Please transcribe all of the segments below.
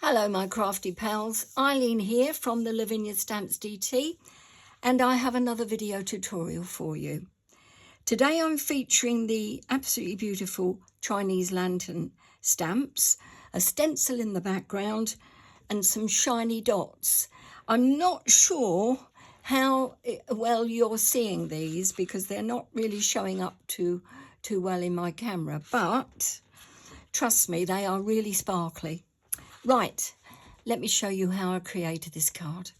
Hello my crafty pals, Eileen here from the Lavinia Stamps DT, and I have another video tutorial for you. Today I'm featuring the absolutely beautiful Chinese lantern stamps, a stencil in the background and some shiny dots. I'm not sure how well you're seeing these because they're not really showing up too well in my camera, but trust me, they are really sparkly. Right, let me show you how I created this card.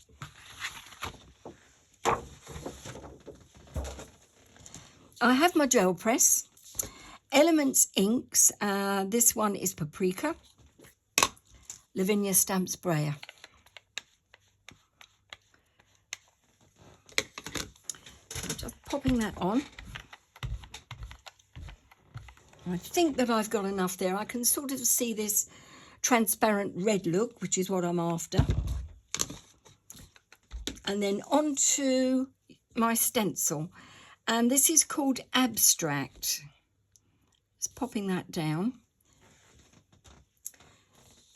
I have my GelPress, Elements inks, this one is Paprika, Lavinia Stamp Sprayer. I'm just popping that on. I think that I've got enough there. I can sort of see this transparent red look, which is what I'm after. And then onto my stencil, and this is called Abstract. Just popping that down.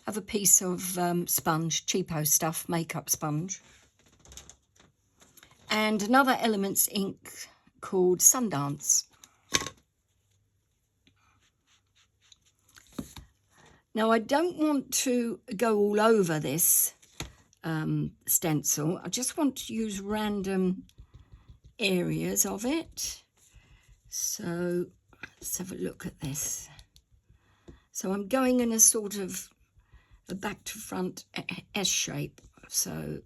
Have a piece of sponge, cheapo stuff, makeup sponge, and another Elements ink called Sundance. Now I don't want to go all over this stencil. I just want to use random areas of it. So let's have a look at this. So I'm going in a sort of a back to front S shape. So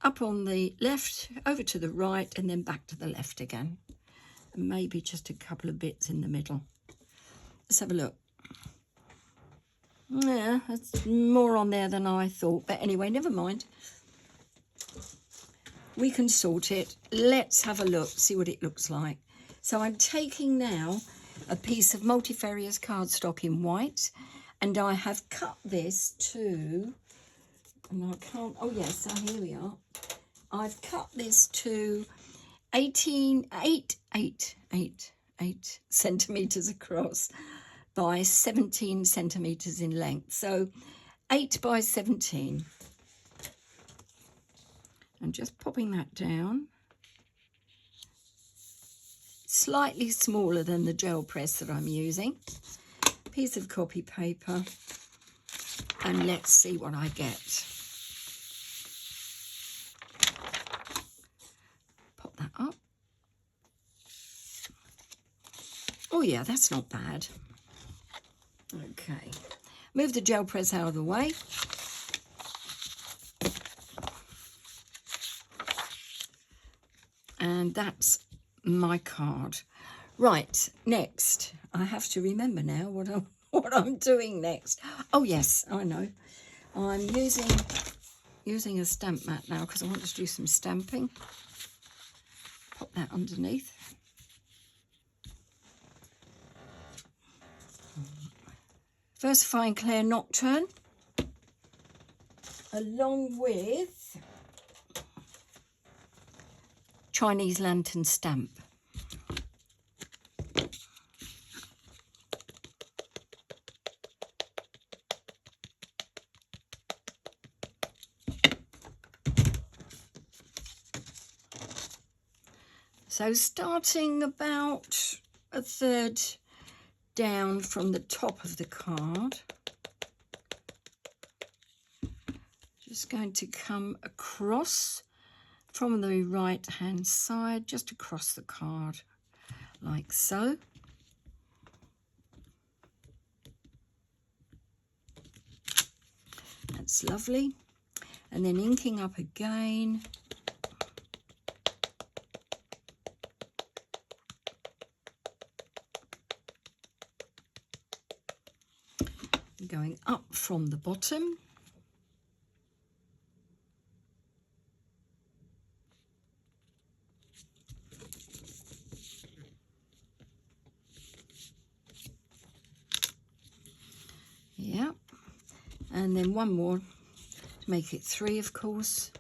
up on the left, over to the right, and then back to the left again. And maybe just a couple of bits in the middle. Let's have a look. Yeah, that's more on there than I thought. But anyway, never mind. We can sort it. Let's have a look, see what it looks like. So I'm taking now a piece of multifarious cardstock in white, and I have cut this to, and I can't, oh yes, so here we are. I've cut this to 8 centimetres across by 17 centimetres in length. So 8 by 17. I'm just popping that down. Slightly smaller than the GelPress that I'm using. Piece of copy paper. And let's see what I get. Pop that up. Oh yeah, that's not bad. Okay, move the GelPress out of the way. And that's my card. Right, next, I have to remember now what I'm doing next. Oh yes, I know. I'm using a stamp mat now because I want to do some stamping. Pop that underneath. Versifying Clair Nocturne, along with Chinese lantern stamp. So starting about a third down from the top of the card, just going to come across from the right hand side, just across the card like so. That's lovely. And then inking up again. Going up from the bottom. Yeah, and then one more to make it 3, of course.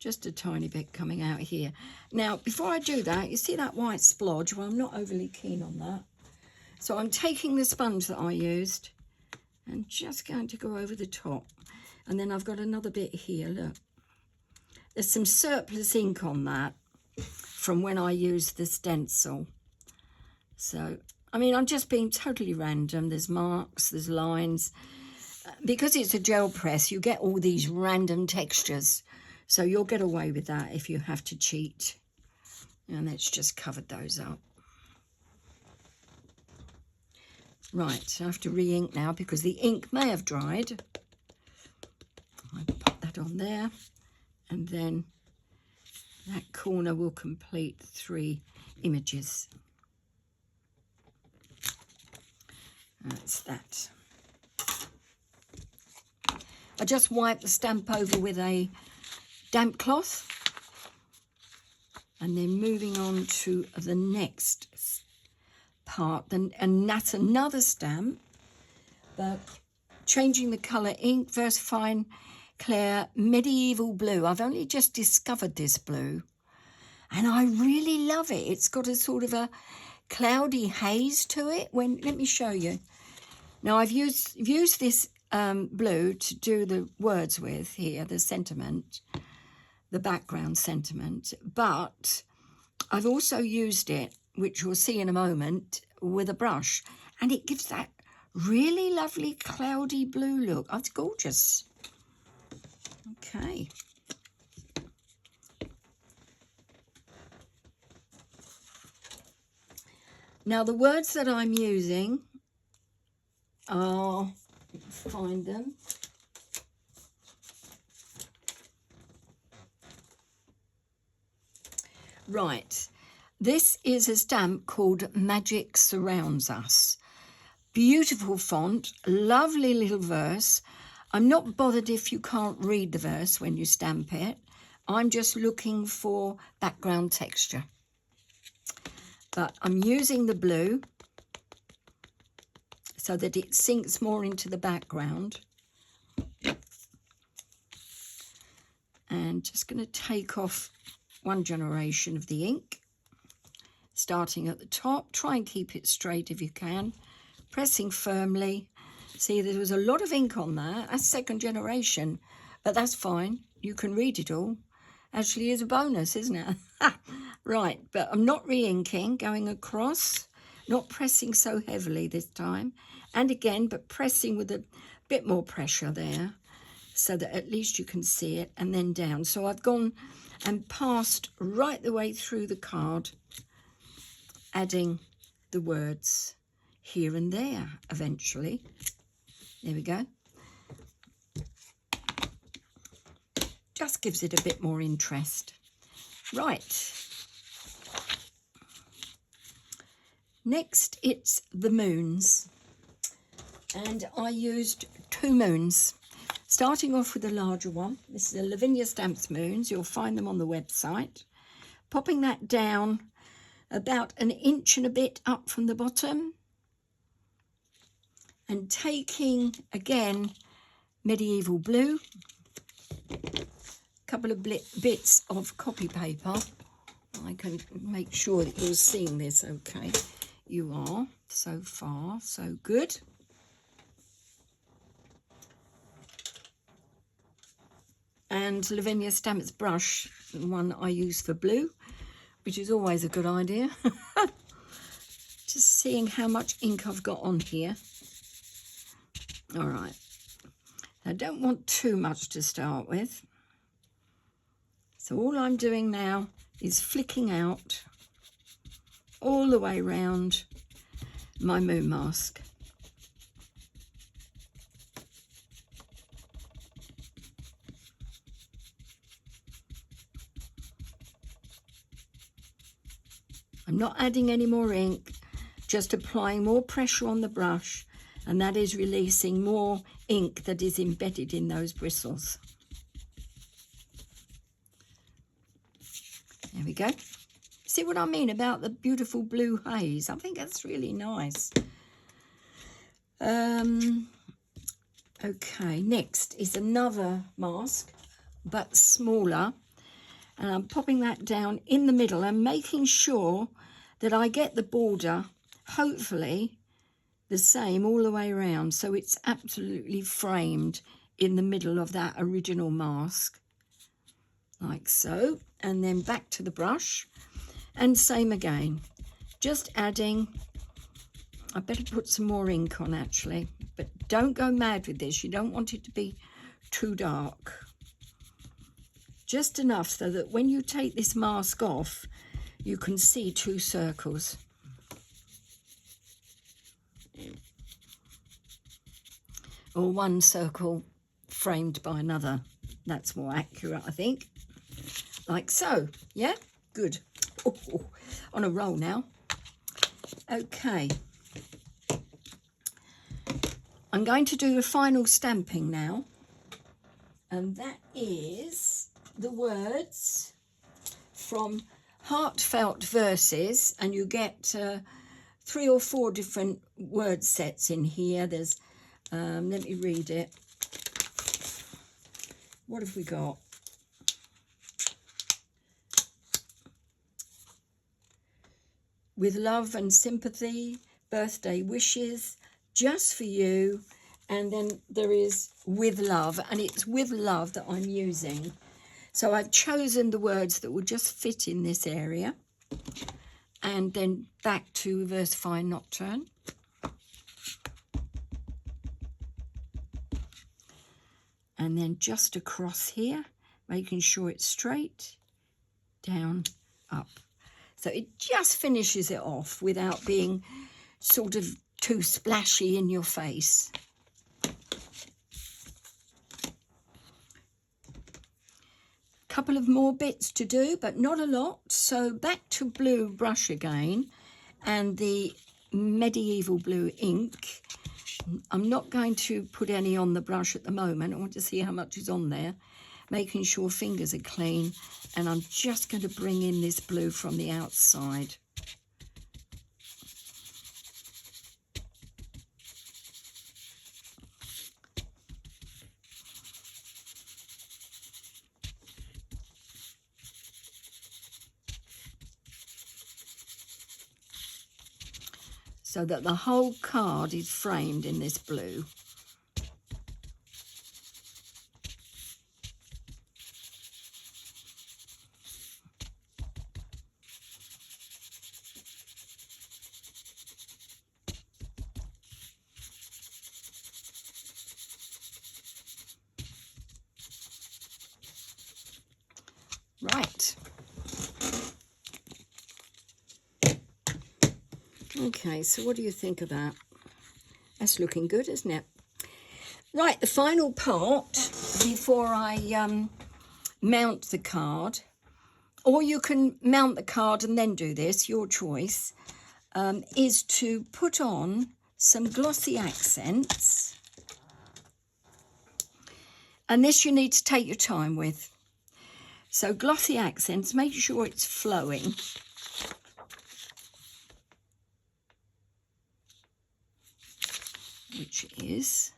Just a tiny bit coming out here. Now, before I do that, you see that white splodge? Well, I'm not overly keen on that. So I'm taking the sponge that I used and just going to go over the top. And then I've got another bit here, look. There's some surplus ink on that from when I used the stencil. So, I mean, I'm just being totally random. There's marks, there's lines. Because it's a gel press, you get all these random textures. So you'll get away with that if you have to cheat. And let's just cover those up. Right, I have to re-ink now because the ink may have dried. I'll pop that on there. And then that corner will complete 3 images. That's that. I just wipe the stamp over with a damp cloth. And then moving on to the next part, and that's another stamp, but changing the colour ink, VersaFine Clair Medieval Blue. I've only just discovered this blue and I really love it. It's got a sort of a cloudy haze to it. Let me show you. Now I've used this blue to do the words with here, the sentiment, the background sentiment, but I've also used it, which we'll see in a moment, with a brush, and it gives that really lovely cloudy blue look. Oh, it's gorgeous. Okay. Now the words that I'm using are, find them. Right, this is a stamp called Magic Surrounds Us. Beautiful font, lovely little verse. I'm not bothered if you can't read the verse when you stamp it. I'm just looking for background texture. But I'm using the blue so that it sinks more into the background. And just going to take off one generation of the ink, starting at the top. Try and keep it straight if you can, pressing firmly. See, there was a lot of ink on there. That's second generation, but that's fine. You can read it all. Actually is a bonus, isn't it? Right, but I'm not re-inking, going across, not pressing so heavily this time. And again, but pressing with a bit more pressure there so that at least you can see it, and then down. So I've gone and passed right the way through the card, adding the words here and there eventually. There we go. Just gives it a bit more interest. Right. Next, it's the moons. And I used 2 moons. Starting off with the larger one. This is a Lavinia Stamps Moons. You'll find them on the website. Popping that down about 1 inch and a bit up from the bottom. And taking, again, Medieval Blue. A couple of bits of copy paper. I can make sure that you're seeing this okay. You are. So far, so good. And Lavinia Stamps brush, the one I use for blue, which is always a good idea. Just seeing how much ink I've got on here. All right. I don't want too much to start with. So all I'm doing now is flicking out all the way around my moon mask. I'm not adding any more ink, just applying more pressure on the brush, and that is releasing more ink that is embedded in those bristles. There we go. See what I mean about the beautiful blue haze? I think that's really nice. Okay, next is another mask, but smaller. And I'm popping that down in the middle and making sure that I get the border, hopefully, the same all the way around, so it's absolutely framed in the middle of that original mask, like so. And then back to the brush, and same again, just adding. I better put some more ink on actually, but don't go mad with this. You don't want it to be too dark. Just enough so that when you take this mask off, you can see two circles. Or one circle framed by another. That's more accurate, I think. Like so. Yeah? Good. Oh, on a roll now. Okay. I'm going to do a final stamping now. And that is the words from Heartfelt Verses. And you get 3 or 4 different word sets in here. There's, let me read it. What have we got? With love and sympathy, birthday wishes, just for you. And then there is with love, and it's with love that I'm using. So I've chosen the words that will just fit in this area. And then back to Versify Nocturne. And then just across here, making sure it's straight, down, up. So it just finishes it off without being sort of too splashy in your face. Couple of more bits to do, but not a lot. So back to blue brush again, and the medieval blue ink. I'm not going to put any on the brush at the moment. I want to see how much is on there, making sure fingers are clean. And I'm just going to bring in this blue from the outside. So that the whole card is framed in this blue. Right. Okay, so what do you think of that? That's looking good, isn't it? Right, the final part before I mount the card, or you can mount the card and then do this, your choice, is to put on some glossy accents. And this you need to take your time with. So glossy accents, make sure it's flowing. Which is,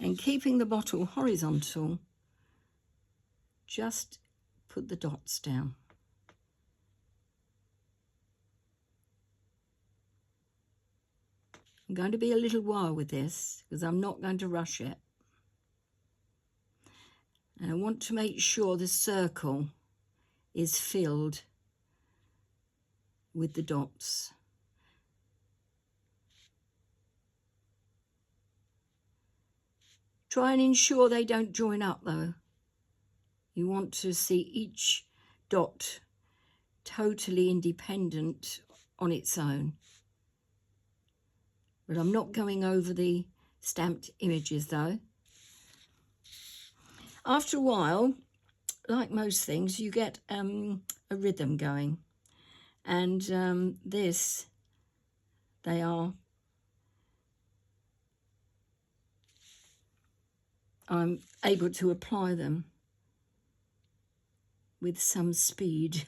and keeping the bottle horizontal, just put the dots down. I'm going to be a little while with this because I'm not going to rush it. And I want to make sure the circle is filled with the dots. Try and ensure they don't join up though. You want to see each dot totally independent on its own. But I'm not going over the stamped images though. After a while, like most things, you get a rhythm going. And this, they are, I'm able to apply them with some speed.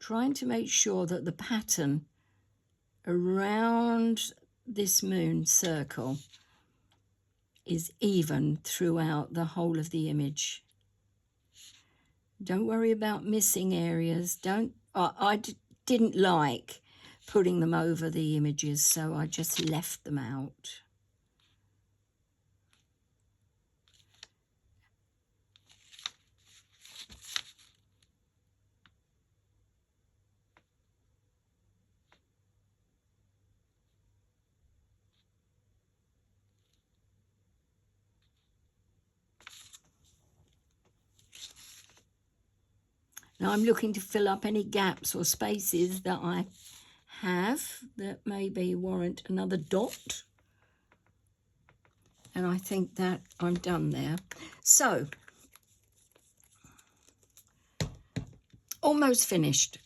trying to make sure that the pattern around this moon circle is even throughout the whole of the image. Don't worry about missing areas. I didn't like putting them over the images, so I just left them out. Now I'm looking to fill up any gaps or spaces that I have that maybe warrant another dot. And I think that I'm done there. So, almost finished.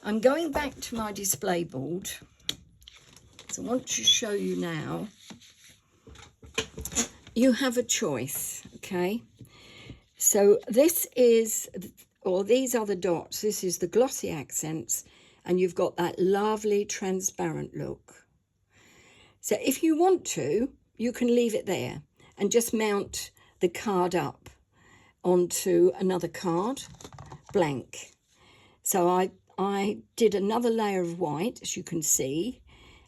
I'm going back to my display board. So I want to show you now. You have a choice, okay? So this is, or these are the dots. This is the glossy accents, and you've got that lovely transparent look. So if you want to, you can leave it there and just mount the card up onto another card, blank. So I did another layer of white, as you can see,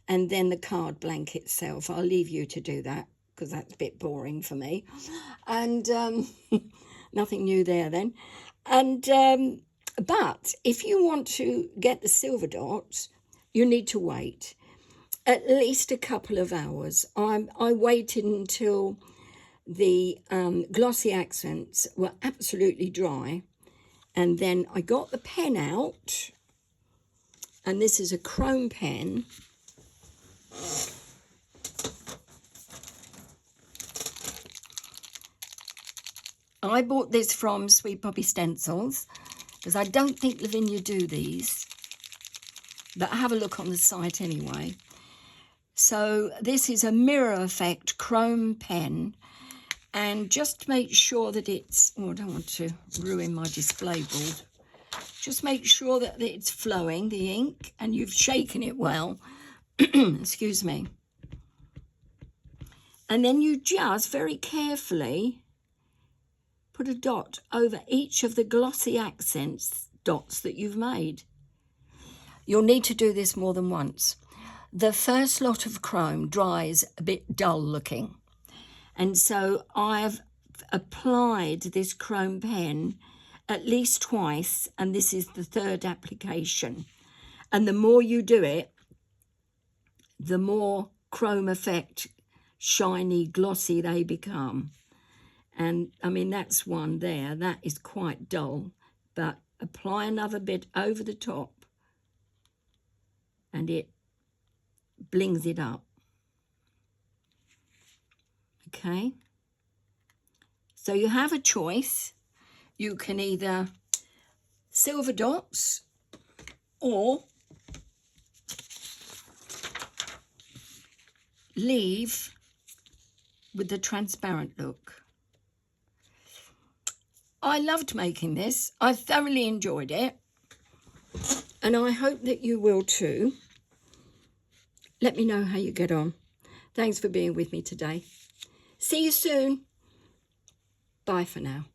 and then the card blank itself. I'll leave you to do that, because that's a bit boring for me. And nothing new there then. And but if you want to get the silver dots, you need to wait at least a couple of hours. I waited until the glossy accents were absolutely dry, and then I got the pen out, and this is a chrome pen. I bought this from Sweet Poppy Stencils because I don't think Lavinia do these, but have a look on the site anyway. So this is a mirror effect chrome pen, and just make sure that it's, oh, I don't want to ruin my display board. Just make sure that it's flowing, the ink, and you've shaken it well. Excuse me. And then you just very carefully put a dot over each of the glossy accents dots that you've made. You'll need to do this more than once. The first lot of chrome dries a bit dull looking, and so I've applied this chrome pen at least twice, and this is the third application. And the more you do it, the more chrome effect, shiny, glossy they become. And I mean, that's one there, that is quite dull, but apply another bit over the top and it blings it up. Okay, so you have a choice. You can either silver dots or leave with the transparent look. I loved making this. I thoroughly enjoyed it, and I hope that you will too. Let me know how you get on. Thanks for being with me today. See you soon. Bye for now.